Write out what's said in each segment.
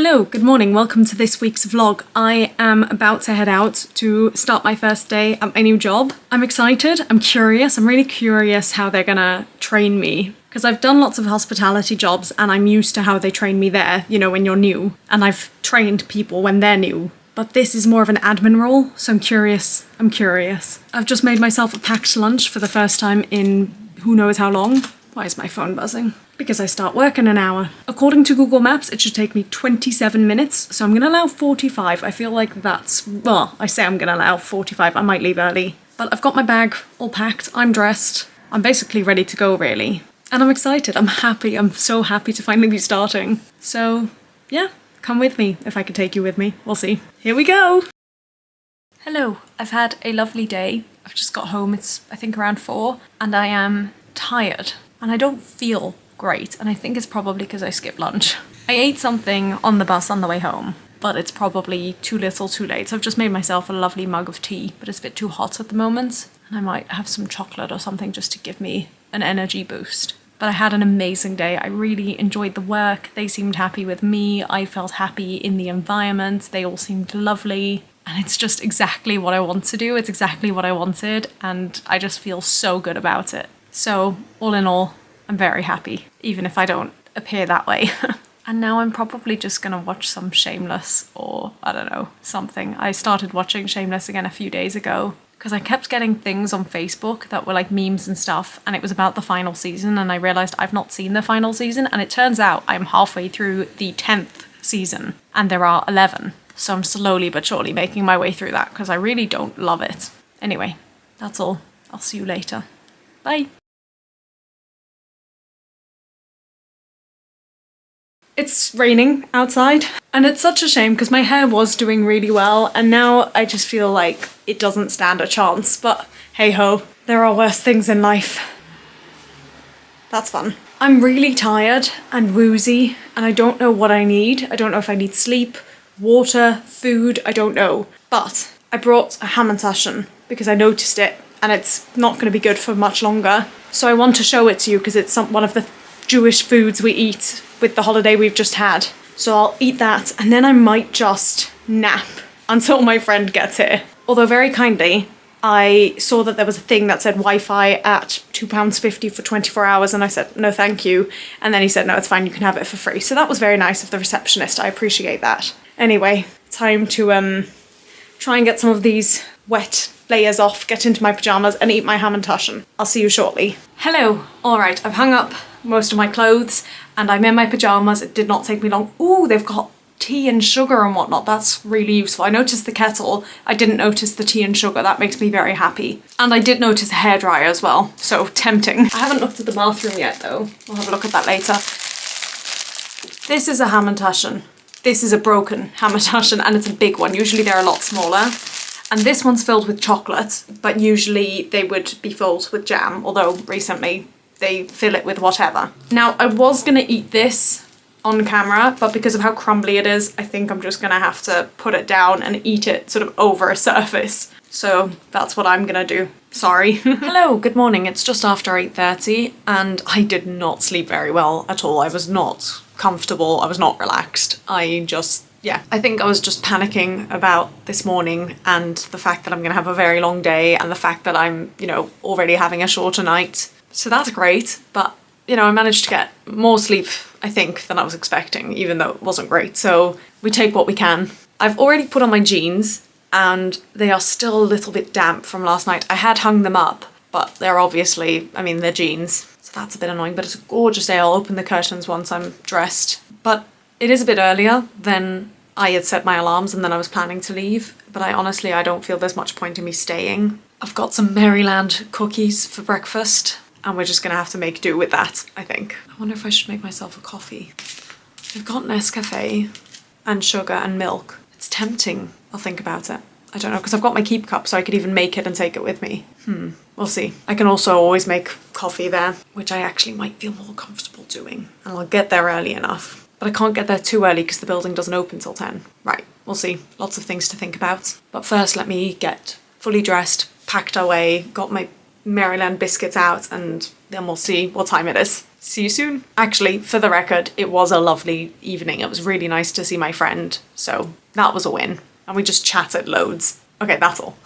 Hello, good morning, welcome to this week's vlog. I am about to head out to start my first day at my new job. I'm excited, I'm curious, I'm really curious how they're gonna train me. Because I've done lots of hospitality jobs and I'm used to how they train me there, you know, when you're new. And I've trained people when they're new. But this is more of an admin role, so I'm curious. I've just made myself a packed lunch for the first time in who knows how long. Why is my phone buzzing? Because I start work in an hour. According to Google Maps, it should take me 27 minutes, so I'm gonna allow 45. I feel like that's, well, I say I'm gonna allow 45, I might leave early. But I've got my bag all packed, I'm dressed, I'm basically ready to go really. And I'm excited, I'm happy, I'm so happy to finally be starting. So, yeah, come with me, if I can take you with me, we'll see. Here we go! Hello, I've had a lovely day. I've just got home, it's I think around 4, and I am tired. And I don't feel great, and I think it's probably because I skipped lunch. I ate something on the bus on the way home, but it's probably too little too late, so I've just made myself a lovely mug of tea, but it's a bit too hot at the moment, and I might have some chocolate or something just to give me an energy boost. But I had an amazing day. I really enjoyed the work. They seemed happy with me. I felt happy in the environment. They all seemed lovely. And it's just exactly what I want to do. It's exactly what I wanted, and I just feel so good about it. So, all in all, I'm very happy, even if I don't appear that way. And now I'm probably just gonna watch some Shameless or, I don't know, something. I started watching Shameless again a few days ago because I kept getting things on Facebook that were like memes and stuff, and it was about the final season, and I realised I've not seen the final season, and it turns out I'm halfway through the 10th season, and there are 11. So I'm slowly but surely making my way through that because I really don't love it. Anyway, that's all. I'll see you later. Bye! It's raining outside, and it's such a shame because my hair was doing really well, and now I just feel like it doesn't stand a chance, but hey ho, there are worse things in life. That's fun. I'm really tired and woozy, and I don't know what I need. I don't know if I need sleep, water, food, I don't know. But I brought a Hamantaschen because I noticed it, and it's not going to be good for much longer. So I want to show it to you because it's one of the Jewish foods we eat with the holiday we've just had. So I'll eat that, and then I might just nap until my friend gets here. Although very kindly, I saw that there was a thing that said Wi-Fi at £2.50 for 24 hours, and I said, no thank you. And then he said, no, it's fine, you can have it for free. So that was very nice of the receptionist, I appreciate that. Anyway, time to try and get some of these wet layers off, get into my pyjamas and eat my Hamantaschen. I'll see you shortly. Hello. All right, I've hung up most of my clothes and I'm in my pyjamas. It did not take me long. Ooh, they've got tea and sugar and whatnot. That's really useful. I noticed the kettle. I didn't notice the tea and sugar. That makes me very happy. And I did notice a hairdryer as well. So tempting. I haven't looked at the bathroom yet though. We'll have a look at that later. This is a Hamantaschen. This is a broken Hamantaschen and it's a big one. Usually they're a lot smaller. And this one's filled with chocolate, but usually they would be filled with jam, although recently they fill it with whatever. Now, I was gonna eat this on camera, but because of how crumbly it is, I think I'm just gonna have to put it down and eat it sort of over a surface. So that's what I'm gonna do. Sorry. Hello, good morning. It's just after 8:30 and I did not sleep very well at all. I was not comfortable, I was not relaxed. I think I was just panicking about this morning and the fact that I'm gonna have a very long day and the fact that I'm, you know, already having a shorter night. So that's great, but, you know, I managed to get more sleep, I think, than I was expecting, even though it wasn't great. So we take what we can. I've already put on my jeans and they are still a little bit damp from last night. I had hung them up, but they're obviously, I mean, they're jeans. So that's a bit annoying, but it's a gorgeous day. I'll open the curtains once I'm dressed. But it is a bit earlier than I had set my alarms and then I was planning to leave, but I don't feel there's much point in me staying. I've got some Maryland cookies for breakfast and we're just gonna have to make do with that, I think. I wonder if I should make myself a coffee. I've got Nescafe and sugar and milk. It's tempting. I'll think about it. I don't know, because I've got my keep cup so I could even make it and take it with me. We'll see. I can also always make coffee there, which I actually might feel more comfortable doing, and I'll get there early enough. But I can't get there too early because the building doesn't open till 10. Right, we'll see. Lots of things to think about. But first let me get fully dressed, packed away, got my Maryland biscuits out, and then we'll see what time it is. see you soon. Actually, for the record, it was a lovely evening. It was really nice to see my friend, so that was a win. And we just chatted loads. Okay, that's all.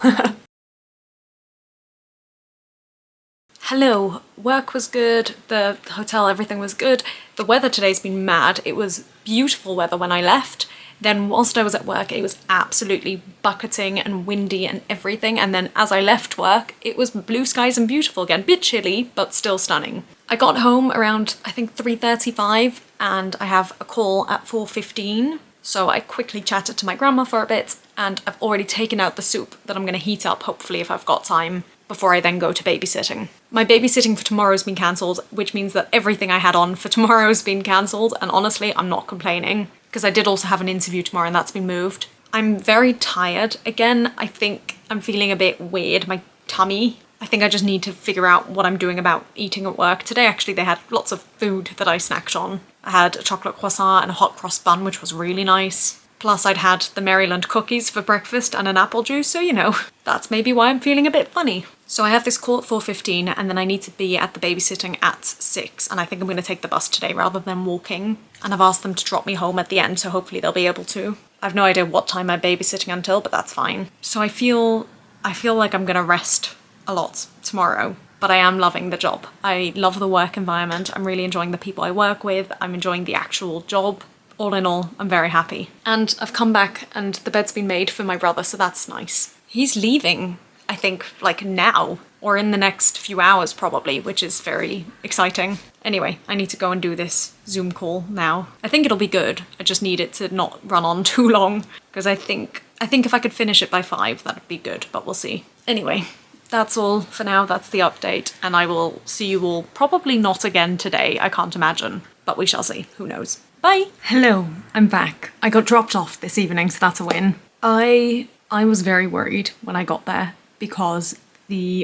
Hello. Work was good, the hotel, everything was good. The weather today's been mad. It was beautiful weather when I left. Then whilst I was at work, it was absolutely bucketing and windy and everything. And then as I left work, it was blue skies and beautiful again. Bit chilly, but still stunning. I got home around, I think, 3:35 and I have a call at 4:15. So I quickly chatted to my grandma for a bit and I've already taken out the soup that I'm going to heat up, hopefully if I've got time, before I then go to babysitting. My babysitting for tomorrow's been cancelled, which means that everything I had on for tomorrow's been cancelled, and honestly, I'm not complaining, because I did also have an interview tomorrow and that's been moved. I'm very tired. Again, I think I'm feeling a bit weird, my tummy. I think I just need to figure out what I'm doing about eating at work. Today, actually, they had lots of food that I snacked on. I had a chocolate croissant and a hot cross bun, which was really nice. Plus I'd had the Maryland cookies for breakfast and an apple juice, so you know, that's maybe why I'm feeling a bit funny. So I have this call at 4:15 and then I need to be at the babysitting at 6, and I think I'm going to take the bus today rather than walking. And I've asked them to drop me home at the end, so hopefully they'll be able to. I've no idea what time I'm babysitting until, but that's fine. So I feel like I'm going to rest a lot tomorrow, but I am loving the job. I love the work environment. I'm really enjoying the people I work with. I'm enjoying the actual job. All in all, I'm very happy. And I've come back and the bed's been made for my brother, so that's nice. He's leaving, I think, like now, or in the next few hours probably, which is very exciting. Anyway, I need to go and do this Zoom call now. I think it'll be good. I just need it to not run on too long, because I think if I could finish it by 5, that'd be good, but we'll see. Anyway, that's all for now. That's the update, and I will see you all probably not again today, I can't imagine, but we shall see. Who knows? Bye! Hello, I'm back. I got dropped off this evening, so that's a win. I was very worried when I got there because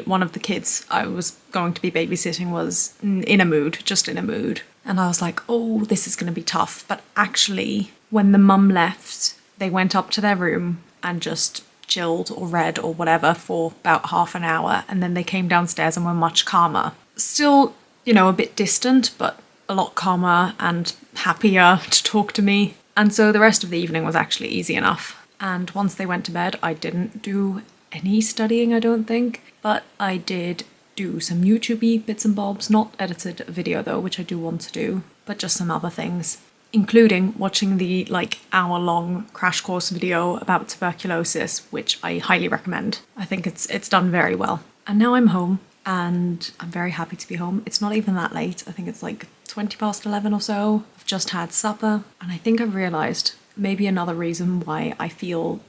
one of the kids I was going to be babysitting was in a mood, just in a mood. And I was like, oh, this is going to be tough. But actually, when the mum left, they went up to their room and just chilled or read or whatever for about half an hour. And then they came downstairs and were much calmer. Still, you know, a bit distant, but a lot calmer and happier to talk to me. And so the rest of the evening was actually easy enough. And once they went to bed, I didn't do any studying, I don't think, but I did do some YouTube-y bits and bobs, not edited video though, which I do want to do, but just some other things, including watching the like hour-long crash course video about tuberculosis, which I highly recommend. I think it's done very well. And now I'm home and I'm very happy to be home. It's not even that late. I think it's like 11:20 or so. I've just had supper and I think I've realised maybe another reason why I feel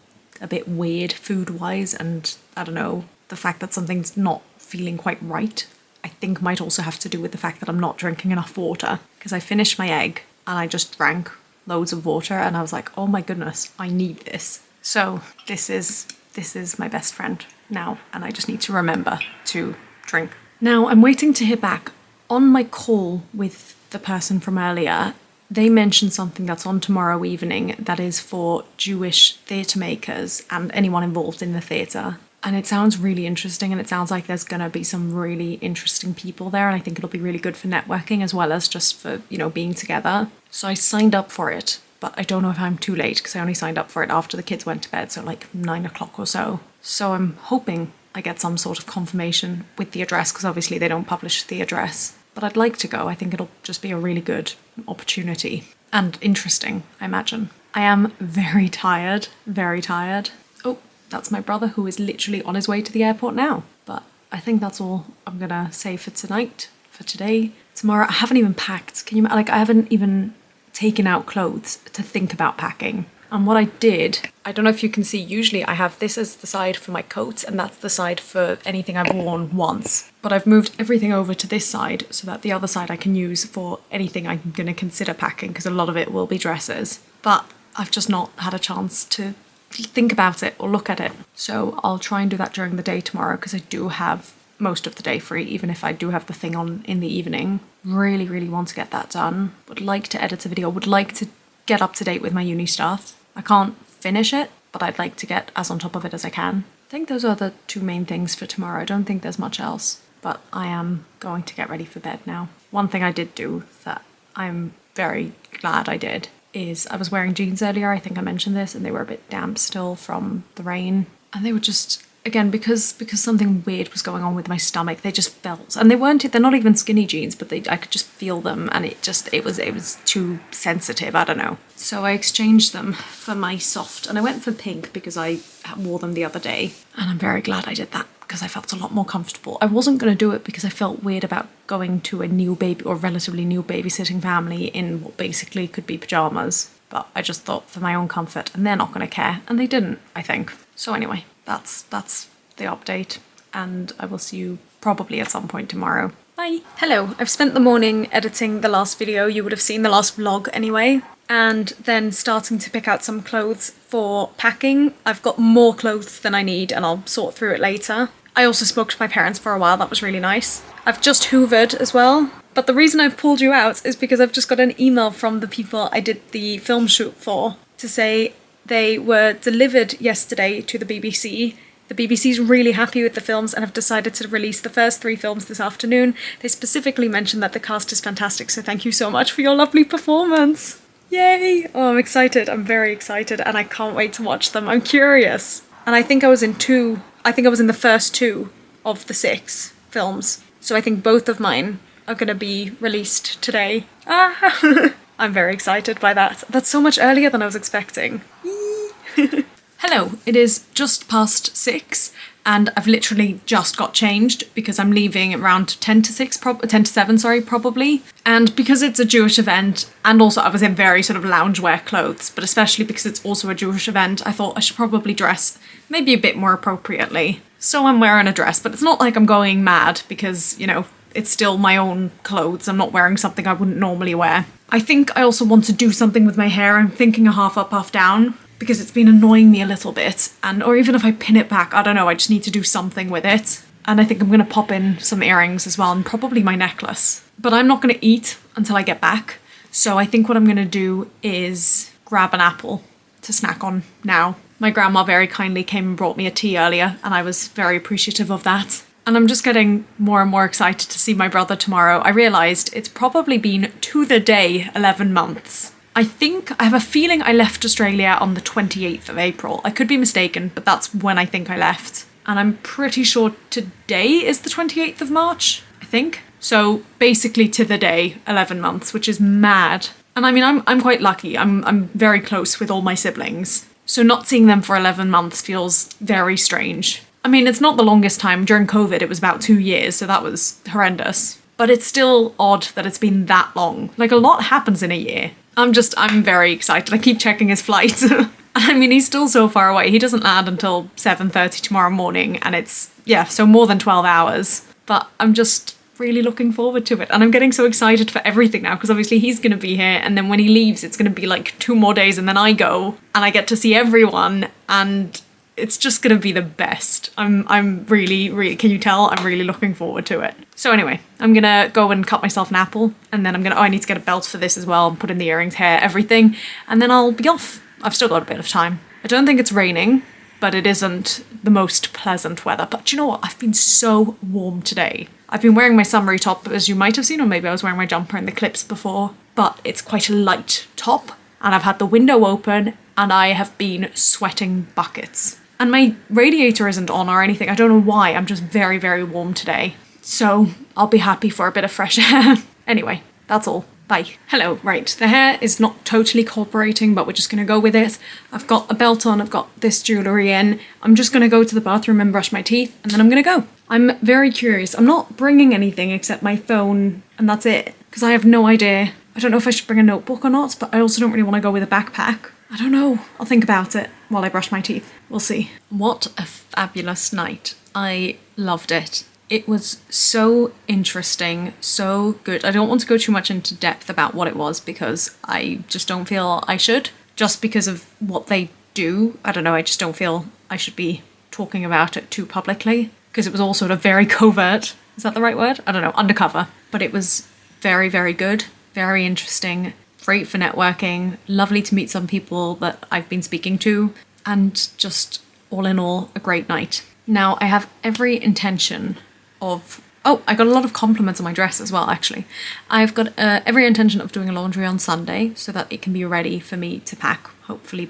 a bit weird food-wise, and I don't know, the fact that something's not feeling quite right, I think might also have to do with the fact that I'm not drinking enough water, because I finished my egg and I just drank loads of water and I was like, oh my goodness, I need this. So this is my best friend now, and I just need to remember to drink. Now I'm waiting to hear back. On my call with the person from earlier, they mentioned something that's on tomorrow evening that is for Jewish theatre makers and anyone involved in the theatre. And it sounds really interesting, and it sounds like there's going to be some really interesting people there, and I think it'll be really good for networking as well as just for, you know, being together. So I signed up for it, but I don't know if I'm too late because I only signed up for it after the kids went to bed, so like 9 o'clock or so. So I'm hoping I get some sort of confirmation with the address, because obviously they don't publish the address. But I'd like to go. I think it'll just be a really good opportunity. And interesting, I imagine. I am very tired, very tired. Oh, that's my brother who is literally on his way to the airport now. But I think that's all I'm gonna say for tonight, for today. Tomorrow, I haven't even packed. Can you, like, I haven't even taken out clothes to think about packing. And what I did, I don't know if you can see, usually I have this as the side for my coats and that's the side for anything I've worn once. But I've moved everything over to this side so that the other side I can use for anything I'm going to consider packing, because a lot of it will be dresses. But I've just not had a chance to think about it or look at it. So I'll try and do that during the day tomorrow, because I do have most of the day free, even if I do have the thing on in the evening. Really, really want to get that done. Would like to edit a video, would like to get up to date with my uni stuff. I can't finish it, but I'd like to get as on top of it as I can. I think those are the two main things for tomorrow. I don't think there's much else. but I am going to get ready for bed now. One thing I did do that I'm very glad I did is I was wearing jeans earlier, I think I mentioned this, and they were a bit damp still from the rain. And they were just, again, because something weird was going on with my stomach, they just felt, and they're not even skinny jeans, but I could just feel them, and it was too sensitive, I don't know. So I exchanged them for my soft, and I went for pink because I wore them the other day, and I'm very glad I did that because I felt a lot more comfortable. I wasn't going to do it because I felt weird about going to a new baby or relatively new babysitting family in what basically could be pajamas, but I just thought for my own comfort, and they're not going to care, and they didn't, I think. So anyway, that's the update, and I will see you probably at some point tomorrow. Bye! Hello, I've spent the morning editing the last video, you would have seen the last vlog anyway, and then starting to pick out some clothes for packing. I've got more clothes than I need and I'll sort through it later. I also spoke to my parents for a while, that was really nice. I've just hoovered as well, but the reason I've pulled you out is because I've just got an email from the people I did the film shoot for to say they were delivered yesterday to the BBC. The BBC's really happy with the films and have decided to release the first 3 films this afternoon. They specifically mentioned that the cast is fantastic, so thank you so much for your lovely performance. Yay! Oh, I'm excited. I'm very excited and I can't wait to watch them. I'm curious. And I think I was in the first 2 of the 6 films. So I think both of mine are going to be released today. Ah! I'm very excited by that. That's so much earlier than I was expecting. Hello, it is just past 6 and I've literally just got changed because I'm leaving around 10 to 7, probably. And because it's a Jewish event, and also I was in very sort of loungewear clothes, but especially because it's also a Jewish event, I thought I should probably dress maybe a bit more appropriately. So I'm wearing a dress, but it's not like I'm going mad because, you know, it's still my own clothes. I'm not wearing something I wouldn't normally wear. I think I also want to do something with my hair. I'm thinking a half up, half down, because it's been annoying me a little bit, or even if I pin it back, I don't know, I just need to do something with it. And I think I'm going to pop in some earrings as well, and probably my necklace. But I'm not going to eat until I get back, so I think what I'm going to do is grab an apple to snack on now. My grandma very kindly came and brought me a tea earlier, and I was very appreciative of that. And I'm just getting more and more excited to see my brother tomorrow. I realised it's probably been to the day 11 months. I have a feeling I left Australia on the 28th of April. I could be mistaken, but that's when I think I left. And I'm pretty sure today is the 28th of March, I think. So basically to the day, 11 months, which is mad. And I mean, I'm quite lucky. I'm very close with all my siblings. So not seeing them for 11 months feels very strange. I mean, it's not the longest time. During COVID, it was about 2 years, so that was horrendous. But it's still odd that it's been that long. Like, a lot happens in a year. I'm very excited. I keep checking his flight. I mean, he's still so far away. He doesn't land until 7:30 tomorrow morning, and it's, so more than 12 hours. But I'm just really looking forward to it. And I'm getting so excited for everything now, because obviously he's going to be here, and then when he leaves, it's going to be like 2 more days, and then I go, and I get to see everyone, and it's just going to be the best. I'm really, can you tell? I'm really looking forward to it. So anyway, I'm going to go and cut myself an apple, and then I need to get a belt for this as well, and put in the earrings, hair, everything, and then I'll be off. I've still got a bit of time. I don't think it's raining, but it isn't the most pleasant weather. But do you know what? I've been so warm today. I've been wearing my summery top, as you might have seen, or maybe I was wearing my jumper in the clips before, but it's quite a light top, and I've had the window open, and I have been sweating buckets. And my radiator isn't on or anything. I don't know why. I'm just very, very warm today. So I'll be happy for a bit of fresh air. Anyway, that's all. Bye. Hello. Right. The hair is not totally cooperating, but we're just going to go with it. I've got a belt on. I've got this jewellery in. I'm just going to go to the bathroom and brush my teeth, and then I'm going to go. I'm very curious. I'm not bringing anything except my phone, and that's it. Because I have no idea. I don't know if I should bring a notebook or not, but I also don't really want to go with a backpack. I don't know. I'll think about it while I brush my teeth. We'll see. What a fabulous night. I loved it. It was so interesting, so good. I don't want to go too much into depth about what it was because I just don't feel I should. Just because of what they do. I don't know, I just don't feel I should be talking about it too publicly. Because it was all sort of very covert. Is that the right word? I don't know, undercover. But it was very, very good. Very interesting. Great for networking, lovely to meet some people that I've been speaking to, and just all in all, a great night. Now, I have every intention of Oh, I got a lot of compliments on my dress as well, actually. I've got every intention of doing a laundry on Sunday so that it can be ready for me to pack, hopefully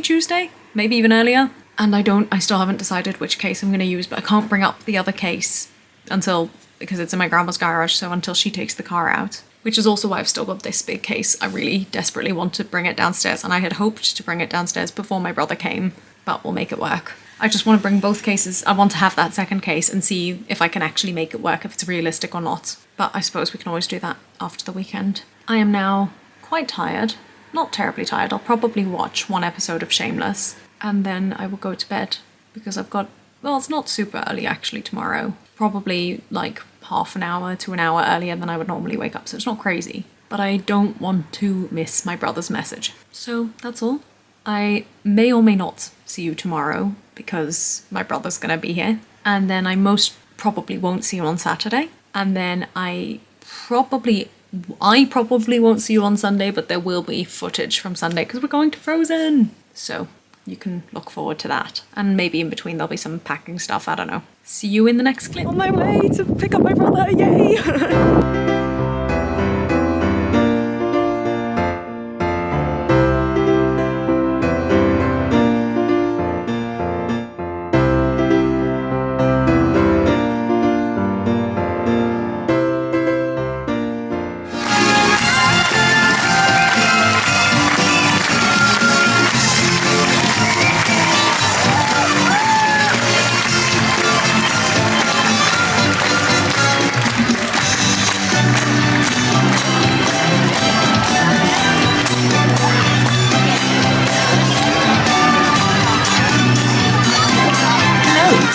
Tuesday, maybe even earlier. And I still haven't decided which case I'm going to use, but I can't bring up the other case because it's in my grandma's garage, so until she takes the car out. Which is also why I've still got this big case. I really desperately want to bring it downstairs, and I had hoped to bring it downstairs before my brother came, but we'll make it work. I just want to bring both cases. I want to have that second case and see if I can actually make it work, if it's realistic or not. But I suppose we can always do that after the weekend. I am now quite tired. Not terribly tired. I'll probably watch one episode of Shameless, and then I will go to bed because it's not super early actually tomorrow. Probably like half an hour to an hour earlier than I would normally wake up, so it's not crazy. But I don't want to miss my brother's message. So that's all. I may or may not see you tomorrow because my brother's gonna be here. And then I most probably won't see you on Saturday. And then I probably won't see you on Sunday, but there will be footage from Sunday because we're going to Frozen. So you can look forward to that. And maybe in between there'll be some packing stuff, I don't know. See you in the next clip. On my way to pick up my brother, yay!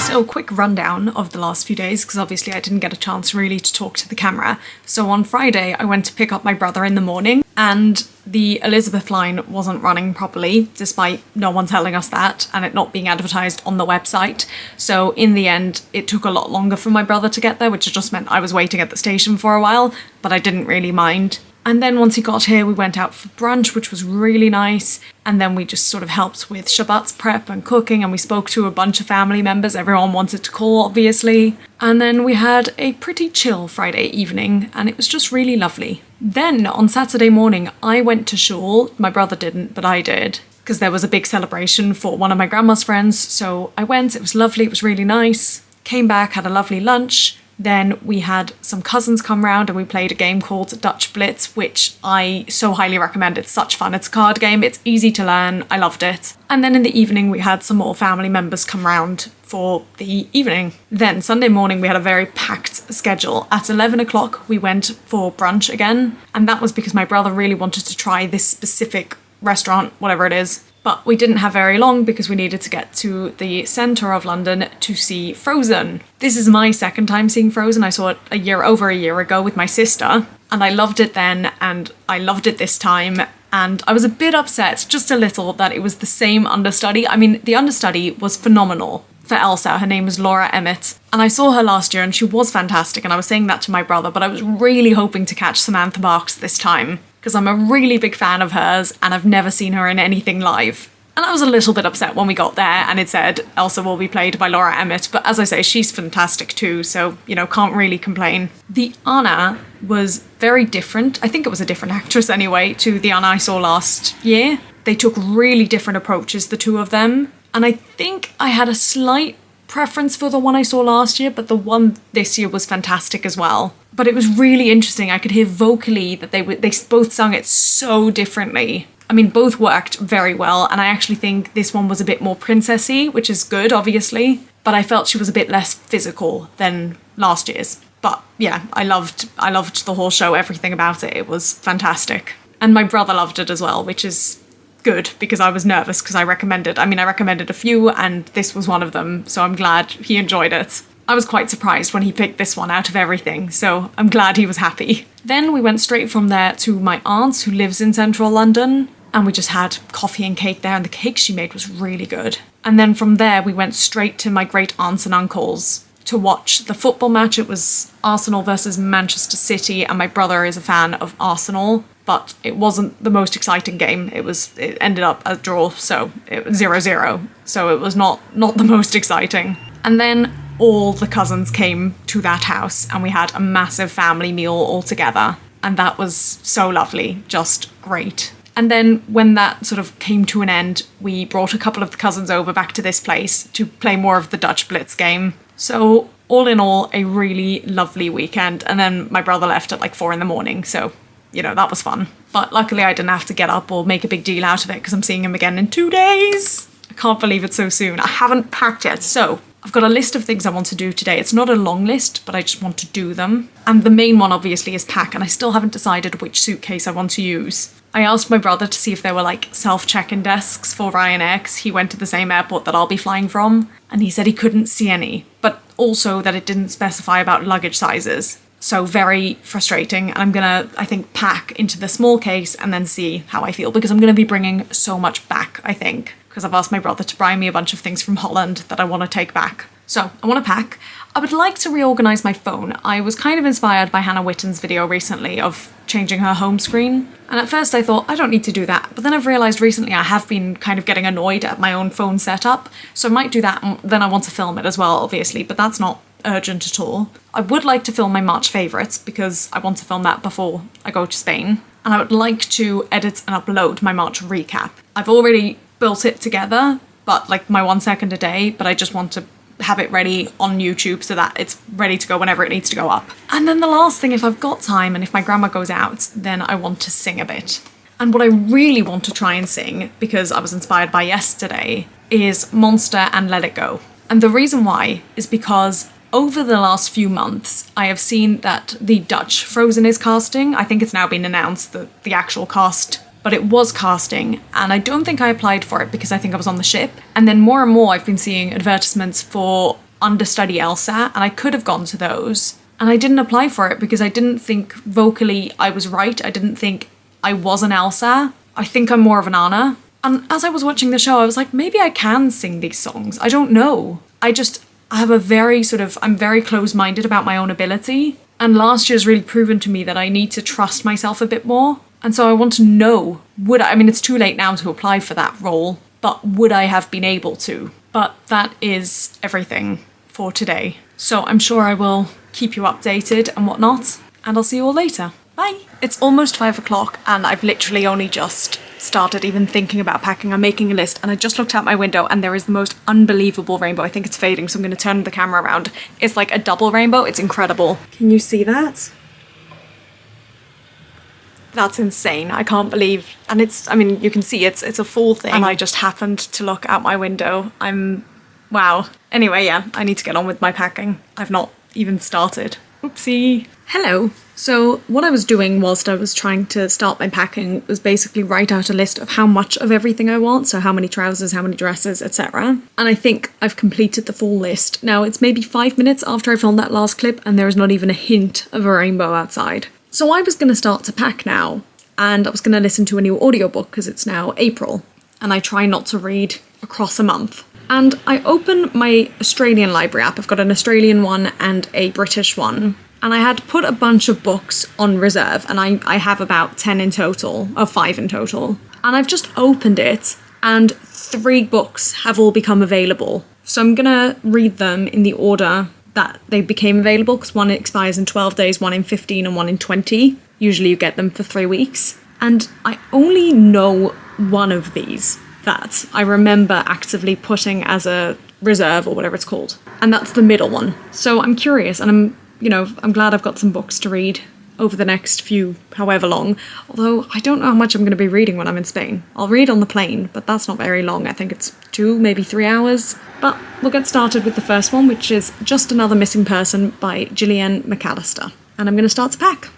So quick rundown of the last few days, because obviously I didn't get a chance really to talk to the camera. So on Friday I went to pick up my brother in the morning and the Elizabeth line wasn't running properly, despite no one telling us that and it not being advertised on the website. So in the end it took a lot longer for my brother to get there, which just meant I was waiting at the station for a while, but I didn't really mind. And then once he got here, we went out for brunch, which was really nice. And then we just sort of helped with Shabbat's prep and cooking, and we spoke to a bunch of family members. Everyone wanted to call, obviously. And then we had a pretty chill Friday evening, and it was just really lovely. Then on Saturday morning, I went to shul. My brother didn't, but I did, because there was a big celebration for one of my grandma's friends. So I went, it was lovely, it was really nice. Came back, had a lovely lunch. Then we had some cousins come round and we played a game called Dutch Blitz, which I so highly recommend. It's such fun. It's a card game. It's easy to learn. I loved it. And then in the evening, we had some more family members come round for the evening. Then Sunday morning, we had a very packed schedule. At 11 o'clock, we went for brunch again. And that was because my brother really wanted to try this specific restaurant, whatever it is. But we didn't have very long because we needed to get to the centre of London to see Frozen. This is my second time seeing Frozen. I saw it over a year ago with my sister, and I loved it then and I loved it this time. And I was a bit upset, just a little, that it was the same understudy. I mean, the understudy was phenomenal for Elsa. Her name was Laura Emmett. And I saw her last year and she was fantastic, and I was saying that to my brother, but I was really hoping to catch Samantha Marks this time, because I'm a really big fan of hers and I've never seen her in anything live. And I was a little bit upset when we got there and it said Elsa will be played by Laura Emmett, but as I say, she's fantastic too, so, can't really complain. The Anna was very different. I think it was a different actress anyway to the Anna I saw last year. They took really different approaches, the two of them, and I think I had a slight preference for the one I saw last year, but the one this year was fantastic as well. But it was really interesting. I could hear vocally that they both sung it so differently. I mean, both worked very well, and I actually think this one was a bit more princessy, which is good, obviously, but I felt she was a bit less physical than last year's. But yeah, I loved the whole show, everything about it. It was fantastic. And my brother loved it as well, which is good, because I was nervous because I recommended a few and this was one of them, so I'm glad he enjoyed it. I was quite surprised when he picked this one out of everything, so I'm glad he was happy. Then we went straight from there to my aunt's, who lives in central London, and we just had coffee and cake there, and the cake she made was really good. And then from there we went straight to my great aunts and uncles to watch the football match. It was Arsenal versus Manchester City, and my brother is a fan of Arsenal, but it wasn't the most exciting game. It ended up a draw, so it was 0-0, so it was not the most exciting. And then all the cousins came to that house and we had a massive family meal all together. And that was so lovely, just great. And then when that sort of came to an end, we brought a couple of the cousins over back to this place to play more of the Dutch Blitz game. So all in all, a really lovely weekend. And then my brother left at like 4 a.m. So, you know, that was fun. But luckily I didn't have to get up or make a big deal out of it because I'm seeing him again in 2 days. I can't believe it's so soon. I haven't packed yet. So I've got a list of things I want to do today. It's not a long list, but I just want to do them. And the main one obviously is pack, and I still haven't decided which suitcase I want to use. I asked my brother to see if there were like self-check-in desks for Ryanair because he went to the same airport that I'll be flying from, and he said he couldn't see any, but also that it didn't specify about luggage sizes. So very frustrating, and I'm gonna, I think, pack into the small case and then see how I feel, because I'm gonna be bringing so much back, I think, because I've asked my brother to buy me a bunch of things from Holland that I want to take back. So I want to pack. I would like to reorganise my phone. I was kind of inspired by Hannah Witton's video recently of changing her home screen. And at first I thought, I don't need to do that. But then I've realised recently I have been kind of getting annoyed at my own phone setup. So I might do that, and then I want to film it as well, obviously, but that's not urgent at all. I would like to film my March favourites because I want to film that before I go to Spain. And I would like to edit and upload my March recap. I've already built it together, but like my 1 second a day, but I just want to have it ready on YouTube so that it's ready to go whenever it needs to go up. And then the last thing, if I've got time and if my grandma goes out, then I want to sing a bit. And what I really want to try and sing, because I was inspired by yesterday, is Monster and Let It Go. And the reason why is because over the last few months, I have seen that the Dutch Frozen is casting. I think it's now been announced, the actual cast, but it was casting, and I don't think I applied for it because I think I was on the ship. And then more and more I've been seeing advertisements for understudy Elsa, and I could have gone to those. And I didn't apply for it because I didn't think vocally I was right. I didn't think I was an Elsa. I think I'm more of an Anna. And as I was watching the show, I was like, maybe I can sing these songs. I don't know. I have a very I'm very close-minded about my own ability. And last year's really proven to me that I need to trust myself a bit more. And so I want to know, I mean, it's too late now to apply for that role, but would I have been able to? But that is everything for today. So I'm sure I will keep you updated and whatnot, and I'll see you all later. Bye! It's almost 5 o'clock and I've literally only just started even thinking about packing. I'm making a list and I just looked out my window and there is the most unbelievable rainbow. I think it's fading, so I'm going to turn the camera around. It's like a double rainbow. It's incredible. Can you see that? That's insane. I can't believe, and you can see it's a full thing, and I just happened to look out my window. Wow. Anyway, yeah, I need to get on with my packing. I've not even started. Oopsie. Hello. So what I was doing whilst I was trying to start my packing was basically write out a list of how much of everything I want, so how many trousers, how many dresses, etc. And I think I've completed the full list. Now it's maybe 5 minutes after I filmed that last clip and there is not even a hint of a rainbow outside. So I was going to start to pack now, and I was going to listen to a new audiobook because it's now April, and I try not to read across a month. And I open my Australian library app. I've got an Australian one and a British one. And I had put a bunch of books on reserve, and I have about 10 in total, or 5 in total. And I've just opened it, and 3 books have all become available. So I'm going to read them in the order that they became available, because one expires in 12 days, one in 15 and one in 20. Usually you get them for 3 weeks. And I only know one of these that I remember actively putting as a reserve or whatever it's called. And that's the middle one. So I'm curious, and I'm glad I've got some books to read over the next few, however long. Although I don't know how much I'm going to be reading when I'm in Spain. I'll read on the plane, but that's not very long. I think it's 2, maybe 3 hours. But we'll get started with the first one, which is Just Another Missing Person by Gillian McAllister. And I'm going to start to pack.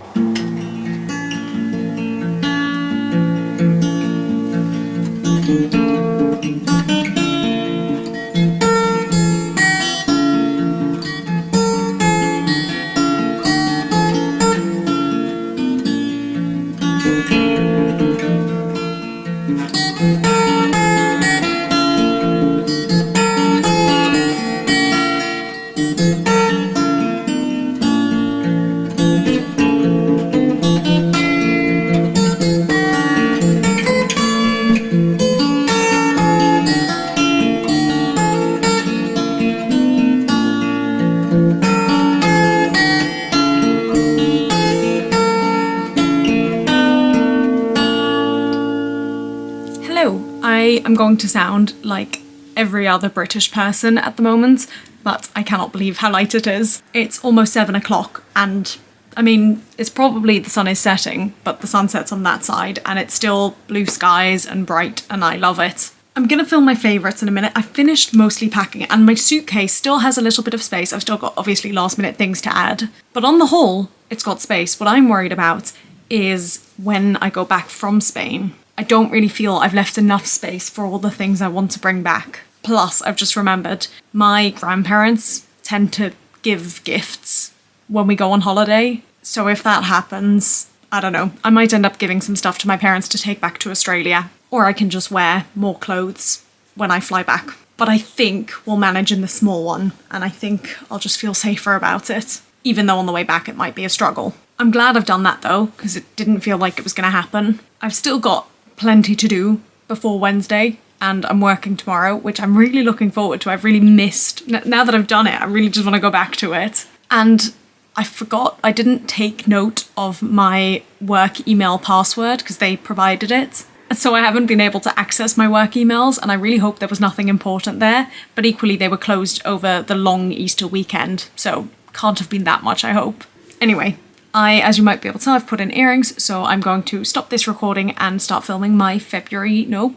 I'm going to sound like every other British person at the moment, but I cannot believe how light it is. It's almost 7 o'clock, and I mean, it's probably the sun is setting, but the sun sets on that side and it's still blue skies and bright, and I love it. I'm gonna film my favourites in a minute. I finished mostly packing it, and my suitcase still has a little bit of space. I've still got obviously last minute things to add, but on the whole, it's got space. What I'm worried about is when I go back from Spain. I don't really feel I've left enough space for all the things I want to bring back. Plus, I've just remembered, my grandparents tend to give gifts when we go on holiday. So if that happens, I don't know, I might end up giving some stuff to my parents to take back to Australia, or I can just wear more clothes when I fly back. But I think we'll manage in the small one, and I think I'll just feel safer about it, even though on the way back it might be a struggle. I'm glad I've done that though, because it didn't feel like it was going to happen. I've still got plenty to do before Wednesday, and I'm working tomorrow, which I'm really looking forward to. I've really missed, now that I've done it, I really just want to go back to it. And I forgot, I didn't take note of my work email password because they provided it. And so I haven't been able to access my work emails, and I really hope there was nothing important there. But equally, they were closed over the long Easter weekend, so can't have been that much, I hope. Anyway, as you might be able to tell, I've put in earrings, so I'm going to stop this recording and start filming my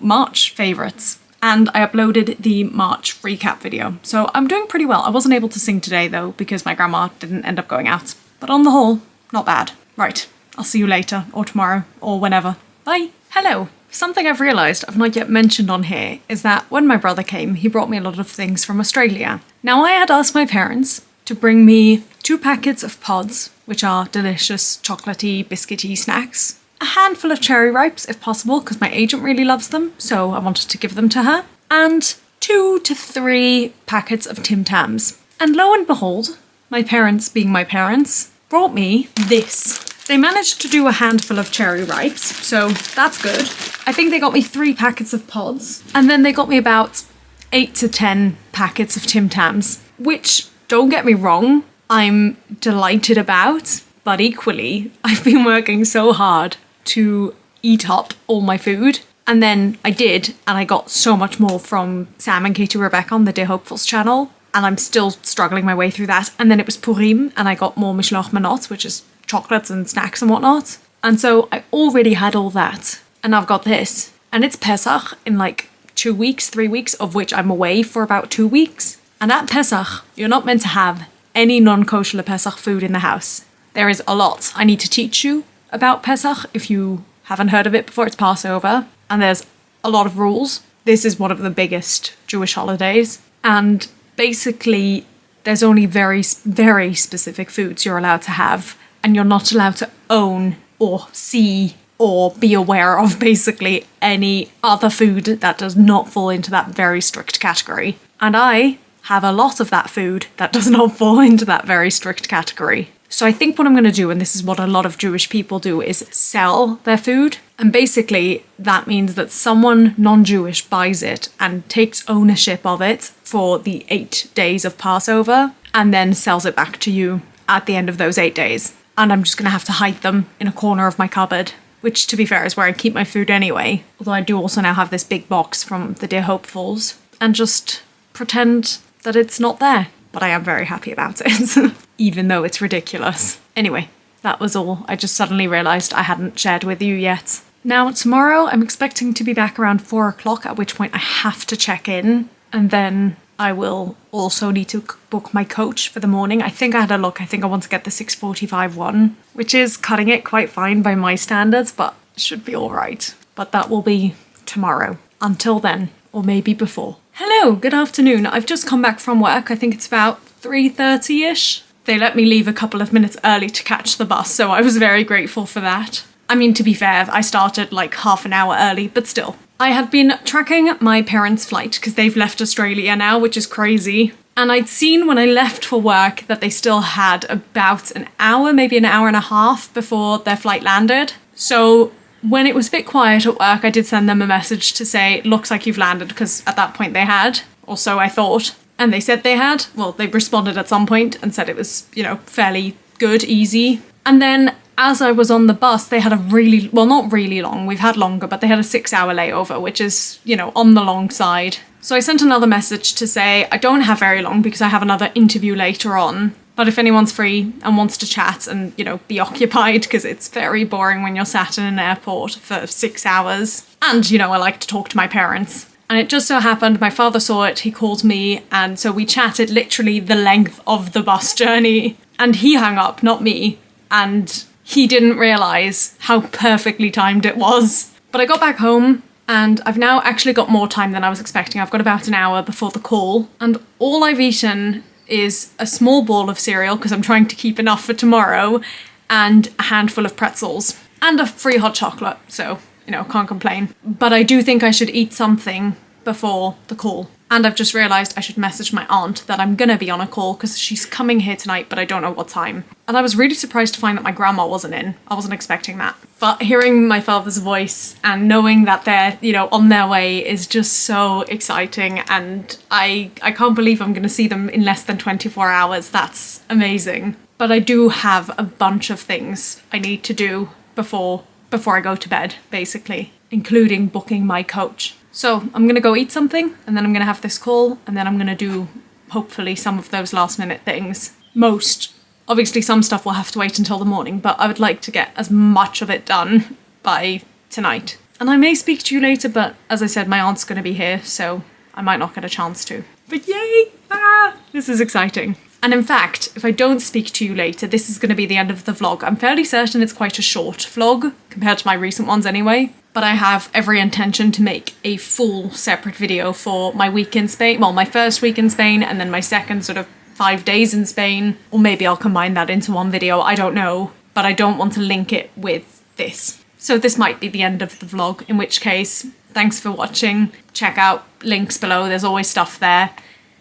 March favourites. And I uploaded the March recap video, so I'm doing pretty well. I wasn't able to sing today though, because my grandma didn't end up going out. But on the whole, not bad. Right, I'll see you later, or tomorrow, or whenever. Bye! Hello! Something I've realised I've not yet mentioned on here is that when my brother came, he brought me a lot of things from Australia. Now, I had asked my parents to bring me 2 packets of pods, which are delicious chocolatey, biscuity snacks, a handful of cherry ripes if possible, because my agent really loves them, so I wanted to give them to her, and 2 to 3 packets of Tim Tams. And lo and behold, my parents, being my parents, brought me this. They managed to do a handful of cherry ripes, so that's good. I think they got me 3 packets of pods, and then they got me about 8 to 10 packets of Tim Tams, which, don't get me wrong, I'm delighted about, but equally, I've been working so hard to eat up all my food. And then I did, and I got so much more from Sam and Katie Rebecca on the Dear Hopefuls channel, and I'm still struggling my way through that. And then it was Purim, and I got more Mishloach Manot, which is chocolates and snacks and whatnot. And so I already had all that, and I've got this. And it's Pesach in like 2 weeks, 3 weeks, of which I'm away for about 2 weeks. And at Pesach, you're not meant to have any non-kosher Pesach food in the house. There is a lot I need to teach you about Pesach if you haven't heard of it before. It's Passover, and there's a lot of rules. This is one of the biggest Jewish holidays, and basically there's only very, very specific foods you're allowed to have, and you're not allowed to own or see or be aware of basically any other food that does not fall into that very strict category. And I have a lot of that food that does not fall into that very strict category. So I think what I'm going to do, and this is what a lot of Jewish people do, is sell their food. And basically that means that someone non-Jewish buys it and takes ownership of it for the 8 days of Passover and then sells it back to you at the end of those 8 days. And I'm just going to have to hide them in a corner of my cupboard, which to be fair is where I keep my food anyway. Although I do also now have this big box from the Dear Hopefuls, and just pretend that it's not there. But I am very happy about it, even though it's ridiculous. Anyway, that was all. I just suddenly realised I hadn't shared with you yet. Now, tomorrow I'm expecting to be back around 4 o'clock, at which point I have to check in. And then I will also need to book my coach for the morning. I think I had a look. I think I want to get the 6:45 one, which is cutting it quite fine by my standards, but it should be all right. But that will be tomorrow. Until then, or maybe before. Hello, good afternoon. I've just come back from work. I think it's about 3:30ish. They let me leave a couple of minutes early to catch the bus, so I was very grateful for that. I mean, to be fair, I started like half an hour early, but still. I had been tracking my parents' flight because they've left Australia now, which is crazy. And I'd seen when I left for work that they still had about an hour, maybe an hour and a half before their flight landed. So when it was a bit quiet at work, I did send them a message to say, looks like you've landed, because at that point they had, or so I thought. And they said they had. Well, they responded at some point and said it was, fairly good, easy. And then as I was on the bus, they had a really, well, not really long, we've had longer, but they had a 6-hour layover, which is, you know, on the long side. So I sent another message to say, I don't have very long because I have another interview later on, but if anyone's free and wants to chat and, you know, be occupied, because it's very boring when you're sat in an airport for 6 hours. And, you know, I like to talk to my parents. And it just so happened my father saw it, he called me, and so we chatted literally the length of the bus journey. And he hung up, not me, and he didn't realise how perfectly timed it was. But I got back home, and I've now actually got more time than I was expecting. I've got about an hour before the call, and all I've eaten is a small bowl of cereal, because I'm trying to keep enough for tomorrow, and a handful of pretzels, and a free hot chocolate, so, you know, can't complain. But I do think I should eat something before the call. And I've just realised I should message my aunt that I'm gonna be on a call because she's coming here tonight, but I don't know what time. And I was really surprised to find that my grandma wasn't in. I wasn't expecting that. But hearing my father's voice and knowing that they're, you know, on their way is just so exciting. And I can't believe I'm gonna see them in less than 24 hours. That's amazing. But I do have a bunch of things I need to do before I go to bed, basically, including booking my coach. So I'm going to go eat something, and then I'm going to have this call, and then I'm going to do, hopefully, some of those last minute things. Most. Obviously, some stuff will have to wait until the morning, but I would like to get as much of it done by tonight. And I may speak to you later, but as I said, my aunt's going to be here, so I might not get a chance to. But yay! This is exciting. And in fact, if I don't speak to you later, this is going to be the end of the vlog. I'm fairly certain it's quite a short vlog, compared to my recent ones anyway. But I have every intention to make a full separate video for my week in Spain. Well, my first week in Spain, and then my second sort of 5 days in Spain. Or maybe I'll combine that into one video, I don't know. But I don't want to link it with this. So this might be the end of the vlog, in which case, thanks for watching. Check out links below, there's always stuff there.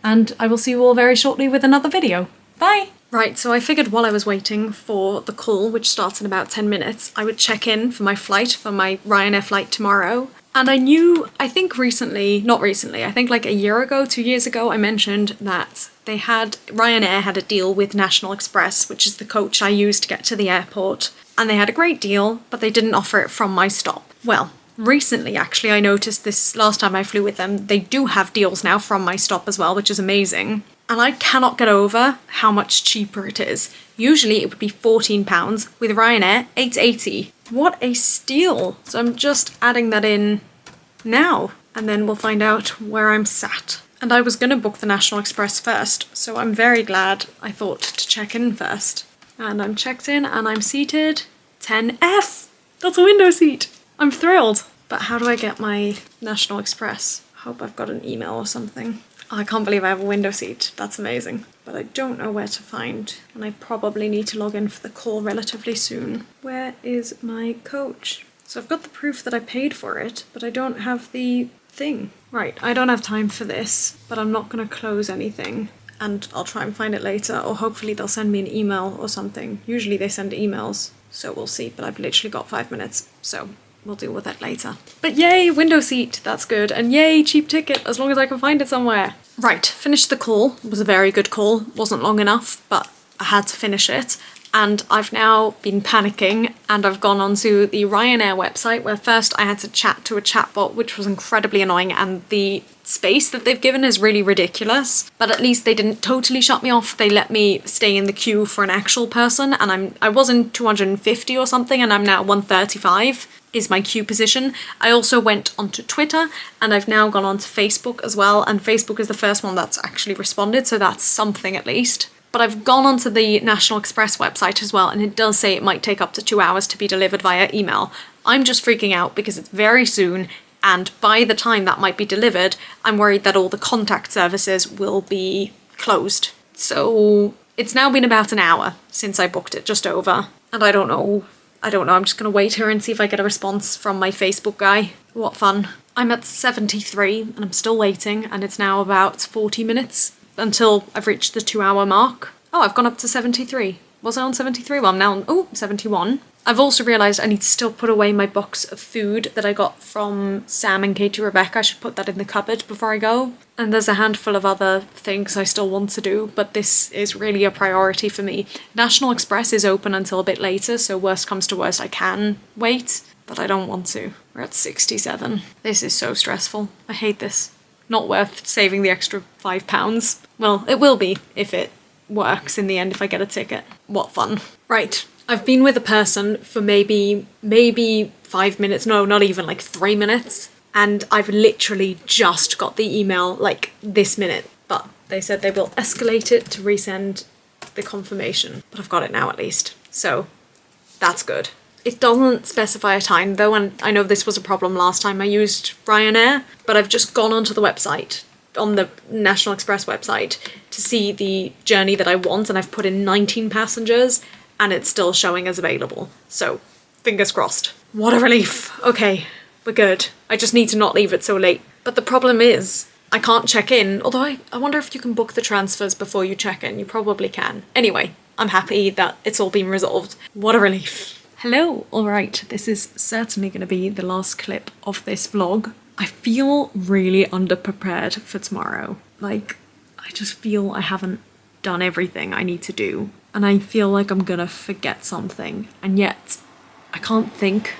And I will see you all very shortly with another video. Bye! Right, so I figured while I was waiting for the call, which starts in about 10 minutes, I would check in for my flight, for my Ryanair flight tomorrow. And I knew, I think not recently, I think like a year ago, 2 years ago, I mentioned that Ryanair had a deal with National Express, which is the coach I use to get to the airport. And they had a great deal, but they didn't offer it from my stop. Well, recently, actually, I noticed this last time I flew with them, they do have deals now from my stop as well, which is amazing. And I cannot get over how much cheaper it is. Usually it would be £14, with Ryanair, £8.80. What a steal! So I'm just adding that in now, and then we'll find out where I'm sat. And I was gonna book the National Express first, so I'm very glad I thought to check in first. And I'm checked in, and I'm seated 10F! That's a window seat! I'm thrilled! But how do I get my National Express? Hope I've got an email or something. Oh, I can't believe I have a window seat. That's amazing. But I don't know where to find, and I probably need to log in for the call relatively soon. Where is my coach? So I've got the proof that I paid for it, but I don't have the thing. Right, I don't have time for this, but I'm not going to close anything. And I'll try and find it later, or hopefully they'll send me an email or something. Usually they send emails, so we'll see. But I've literally got 5 minutes, so we'll deal with that later. But yay, window seat, that's good. And yay, cheap ticket, as long as I can find it somewhere. Right, finished the call. It was a very good call. Wasn't long enough, but I had to finish it. And I've now been panicking, and I've gone onto the Ryanair website, where first I had to chat to a chatbot, which was incredibly annoying, and the space that they've given is really ridiculous. But at least they didn't totally shut me off. They let me stay in the queue for an actual person, and I was in 250 or something, and I'm now 135 is my queue position. I also went onto Twitter, and I've now gone onto Facebook as well, and Facebook is the first one that's actually responded, so that's something at least. But I've gone onto the National Express website as well, and it does say it might take up to 2 hours to be delivered via email. I'm just freaking out because it's very soon, and by the time that might be delivered, I'm worried that all the contact services will be closed. So it's now been about an hour since I booked it, just over, and I don't know, I'm just gonna wait here and see if I get a response from my Facebook guy. What fun. I'm at 73, and I'm still waiting, and it's now about 40 minutes until I've reached the 2 hour mark. Oh, I've gone up to 73. Was I on 73? Well, I'm now on, 71. I've also realised I need to still put away my box of food that I got from Sam and Katie Rebecca. I should put that in the cupboard before I go. And there's a handful of other things I still want to do, but this is really a priority for me. National Express is open until a bit later, so worst comes to worst I can wait, but I don't want to. We're at 67. This is so stressful. I hate this. Not worth saving the extra £5. Well, it will be if it works in the end, if I get a ticket. What fun. Right. I've been with a person for maybe 5 minutes, no, not even, like 3 minutes, and I've literally just got the email like this minute, but they said they will escalate it to resend the confirmation, but I've got it now at least, so that's good. It doesn't specify a time though, and I know this was a problem last time I used Ryanair, but I've just gone onto the website, on the National Express website, to see the journey that I want, and I've put in 19 passengers, and it's still showing as available. So, fingers crossed. What a relief. Okay, we're good. I just need to not leave it so late. But the problem is, I can't check in, although I wonder if you can book the transfers before you check in. You probably can. Anyway, I'm happy that it's all been resolved. What a relief. Hello, alright, this is certainly going to be the last clip of this vlog. I feel really underprepared for tomorrow. Like, I just feel I haven't done everything I need to do. And I feel like I'm gonna forget something, and yet I can't think.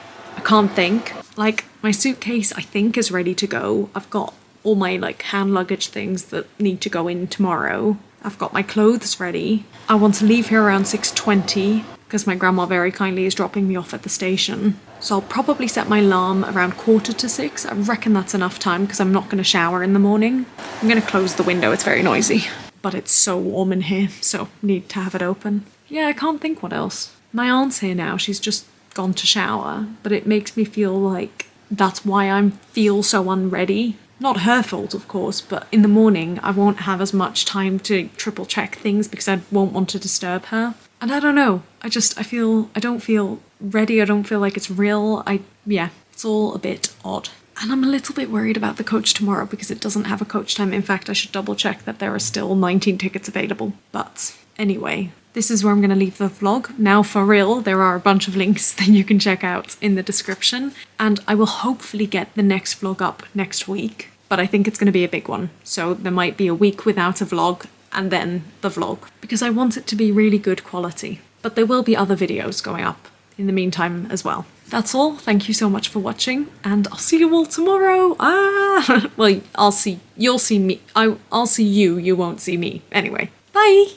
Like, my suitcase I think is ready to go. I've got all my like hand luggage things that need to go in tomorrow. I've got my clothes ready. I want to leave here around 6:20 because my grandma very kindly is dropping me off at the station. So I'll probably set my alarm around 5:45. I reckon that's enough time because I'm not gonna shower in the morning. I'm gonna close the window, it's very noisy. But it's so warm in here, so need to have it open. Yeah, I can't think what else. My aunt's here now, she's just gone to shower, but it makes me feel like that's why I feel so unready. Not her fault, of course, but in the morning I won't have as much time to triple check things because I won't want to disturb her. And I don't know, I don't feel ready, I don't feel like it's real. Yeah, it's all a bit odd. And I'm a little bit worried about the coach tomorrow because it doesn't have a coach time. In fact, I should double check that there are still 19 tickets available. But anyway, this is where I'm going to leave the vlog. Now for real, there are a bunch of links that you can check out in the description. And I will hopefully get the next vlog up next week. But I think it's going to be a big one. So there might be a week without a vlog and then the vlog. Because I want it to be really good quality. But there will be other videos going up in the meantime as well. That's all. Thank you so much for watching, and I'll see you all tomorrow. Well, you'll see me. I'll see you, you won't see me. Anyway, bye!